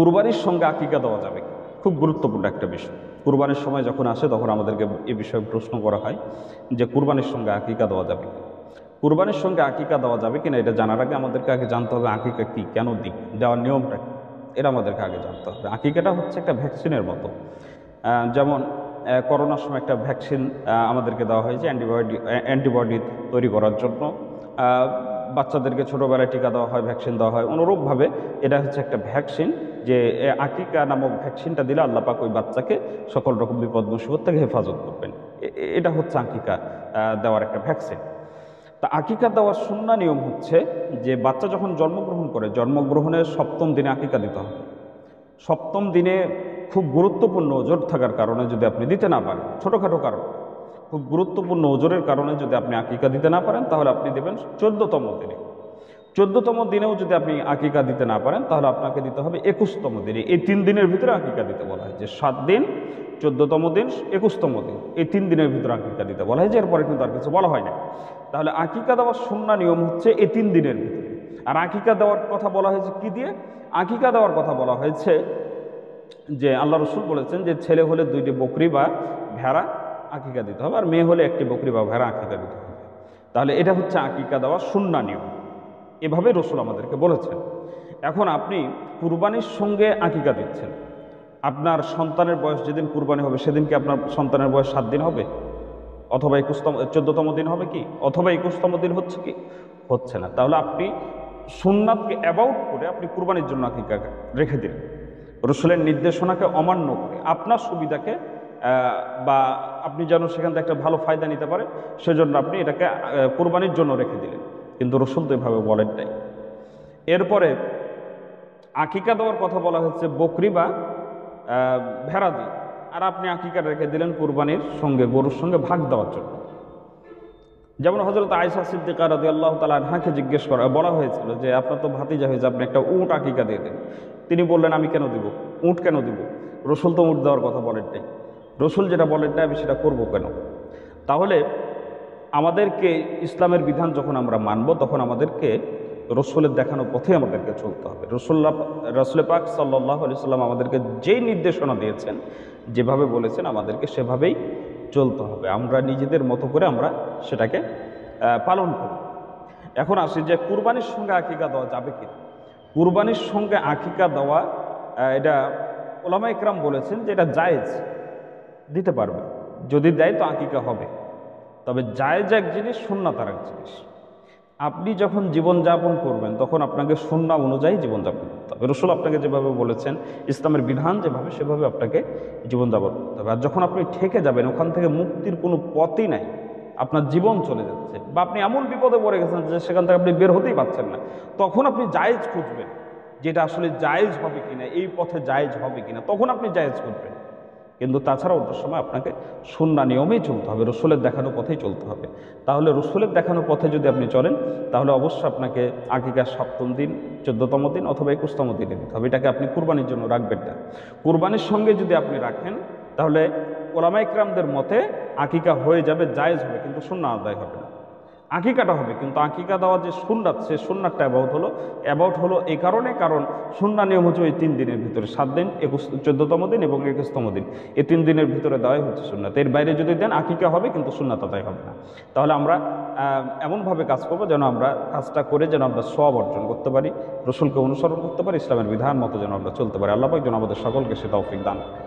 কুরবানির সঙ্গে আকিকা দেওয়া যাবে কি? খুব গুরুত্বপূর্ণ একটা বিষয়। কুরবানির সময় যখন আসে তখন আমাদেরকে এ বিষয়ে প্রশ্ন করা হয় যে কুরবানির সঙ্গে আকিকা দেওয়া যাবে কি? কুরবানির সঙ্গে আকিকা দেওয়া যাবে কিনা এটা জানার আগে আমাদেরকে আগে জানতে হবে আকিকা কি, কেন দিই, দেওয়ার নিয়মটা কি, এটা আমাদেরকে আগে জানতে হবে। আকিকাটা হচ্ছে একটা ভ্যাকসিনের মতো। যেমন করোনার সময় একটা ভ্যাকসিন আমাদেরকে দেওয়া হয়েছে অ্যান্টিবডি তৈরি করার জন্য। বাচ্চাদেরকে ছোটোবেলায় টিকা দেওয়া হয়, ভ্যাকসিন দেওয়া হয়। অনুরূপভাবে এটা হচ্ছে একটা ভ্যাকসিন, যে আকিকা নামক ভ্যাকসিনটা দিলে আল্লাহ পাক ওই বাচ্চাকে সকল রকম বিপদ মুসিবত থেকে হেফাজত করবেন। এটা হচ্ছে আকিকা দেওয়ার একটা ভ্যাকসিন। তা আকিকা দেওয়ার সুন্নাহ নিয়ম হচ্ছে যে বাচ্চা যখন জন্মগ্রহণ করে, জন্মগ্রহণের 7ম দিনে আকিকা দিতে হবে। 7ম দিনে খুব গুরুত্বপূর্ণ ওজর থাকার কারণে যদি আপনি দিতে না পারেন, ছোটোখাটো কারণ, খুব গুরুত্বপূর্ণ ওজরের কারণে যদি আপনি আকিকা দিতে না পারেন তাহলে আপনি দেবেন 14তম দিনে। 14তম দিনেও যদি আপনি আকিকা দিতে না পারেন তাহলে আপনাকে দিতে হবে 21তম দিনে। এই 3 দিনের ভিতরে আকিকা দিতে বলা হয়, যে 7 দিন, 14তম দিন, 21তম দিন, এই 3 দিনের ভিতরে আকিকা দিতে বলা হয়, যে এরপরে কিন্তু আর কিছু বলা হয় না। তাহলে আকিকা দেওয়ার সুন্নাহ নিয়ম হচ্ছে এই 3 দিনের ভিতরে। আর আকিকা দেওয়ার কথা বলা হয়েছে কি দিয়ে? আকিকা দেওয়ার কথা বলা হয়েছে যে আল্লাহ রসুল বলেছেন যে ছেলে হলে 2টি বকরি বা ভেড়া আকিকা দিতে হবে, আর মেয়ে হলে 1টি বকরি বা ভেড়া আকিকা দিতে হবে। তাহলে এটা হচ্ছে আকিকা দেওয়ার সুন্নাহ নিয়ম, এভাবে রসুল আমাদেরকে বলেছেন। এখন আপনি কুরবানির সঙ্গে আকিকা দিচ্ছেন, আপনার সন্তানের বয়স যেদিন কুরবানি হবে সেদিন কি আপনার সন্তানের বয়স 7 দিন হবে, অথবা 14তম দিন হবে কি, অথবা 21তম দিন হচ্ছে কি? হচ্ছে না। তাহলে আপনি সুন্নাতকে অ্যাবাউট করে আপনি কুরবানির জন্য আকিকা রেখে দিলেন, রসুলের নির্দেশনাকে অমান্য করে আপনার সুবিধাকে বা আপনি যেন সেখান থেকে একটা ভালো ফায়দা নিতে পারে সেজন্য আপনি এটাকে কুরবানির জন্য রেখে দিলেন, কিন্তু রসুল তো এভাবে বলেন নাই। এরপরে আকিকা দেওয়ার কথা বলা হচ্ছে বকরি বা ভেড়া দিয়ে, আর আপনি আকিকা রেখে দিলেন কুরবানির সঙ্গে, গরুর সঙ্গে ভাগ দেওয়ার জন্য। যেমন হযরত আয়েশা সিদ্দিকা রাদিয়াল্লাহু তাআলা আনহাকে জিজ্ঞেস বলা হয়েছিল যে আপনার তো ভাতিজা হয়েছে, আপনি একটা উট আকিকা দিয়ে দেন। তিনি বললেন আমি কেন দিব, উট কেন দিব? রসুল তো উট দেওয়ার কথা বলেন নাই, রসুল যেটা বলেন নাই আমি সেটা করবো কেন? তাহলে আমাদেরকে ইসলামের বিধান যখন আমরা মানব তখন আমাদেরকে রসুলের দেখানো পথে আমাদেরকে চলতে হবে। রসুল পাক সাল্লাল্লাহু আলাইহি সাল্লাম আমাদেরকে যেই নির্দেশনা দিয়েছেন, যেভাবে বলেছেন আমাদেরকে সেভাবেই চলতে হবে। আমরা নিজেদের মতো করে আমরা সেটাকে পালন করব। এখন আসি যে কুরবানির সঙ্গে আকিকা দেওয়া যাবে কি? কুরবানির সঙ্গে আকিকা দেওয়া এটা ওলামা ইকরাম বলেছেন যে এটা জায়েজ, দিতে পারবে, যদি দেয় তো আকিকা হবে। তবে জায়েজ এক জিনিস, সুন্নাত আর এক জিনিস। আপনি যখন জীবনযাপন করবেন তখন আপনাকে সুন্নাহ অনুযায়ী জীবনযাপন করতে হবে। রসুল আপনাকে যেভাবে বলেছেন, ইসলামের বিধান যেভাবে, সেভাবে আপনাকে জীবনযাপন করতে হবে। আর যখন আপনি ঠেকে যাবেন, ওখান থেকে মুক্তির কোনো পথই নাই, আপনার জীবন চলে যাচ্ছে, বা আপনি এমন বিপদে পড়ে গেছেন যে সেখান থেকে আপনি বের হতেই পারছেন না, তখন আপনি জায়েজ খুঁজবেন, যেটা আসলে জায়েজ হবে কিনা, এই পথে জায়েজ হবে কিনা, তখন আপনি জায়েজ খুঁজবেন। কিন্তু তাছাড়া ওটার সময় আপনাকে সুন্নাহ নিয়মেই চলতে হবে, রসুলের দেখানো পথেই চলতে হবে। তাহলে রসুলের দেখানো পথে যদি আপনি চলেন তাহলে অবশ্যই আপনাকে আকিকার 7ম দিন, 14তম দিন অথবা 21তম দিনে দিতে হবে। এটাকে আপনি কুরবানির জন্য রাখবেন না। কুরবানির সঙ্গে যদি আপনি রাখেন তাহলে ওলামা ইকরামদের মতে আকিকা হয়ে যাবে, জায়েজ হবে, কিন্তু সুন্নাহ আদায় হবে না। আকিকাটা হবে, কিন্তু আকিকা দেওয়ার যে সুন্নাত, সে সুন্নাতটা অ্যাবাউট হলো এই কারণে, কারণ সুন্নাহ নিয়ম হচ্ছে ওই 3 দিনের ভিতরে, 7 দিন, 14তম দিন এবং 21তম দিন, এই 3 দিনের ভিতরে দেওয়াই হচ্ছে সুন্নাত। এর বাইরে যদি দেন আকিকা হবে কিন্তু সুন্নাত আদায় হবে না। তাহলে আমরা এমনভাবে কাজ করবো যেন আমরা কাজটা করে যেন আমরা সওয়াব অর্জন করতে পারি, রসুলকে অনুসরণ করতে পারি, ইসলামের বিধান মতো যেন আমরা চলতে পারি। আল্লাহ পাক যেন আমাদের সকলকে সে তৌফিক দান করেন।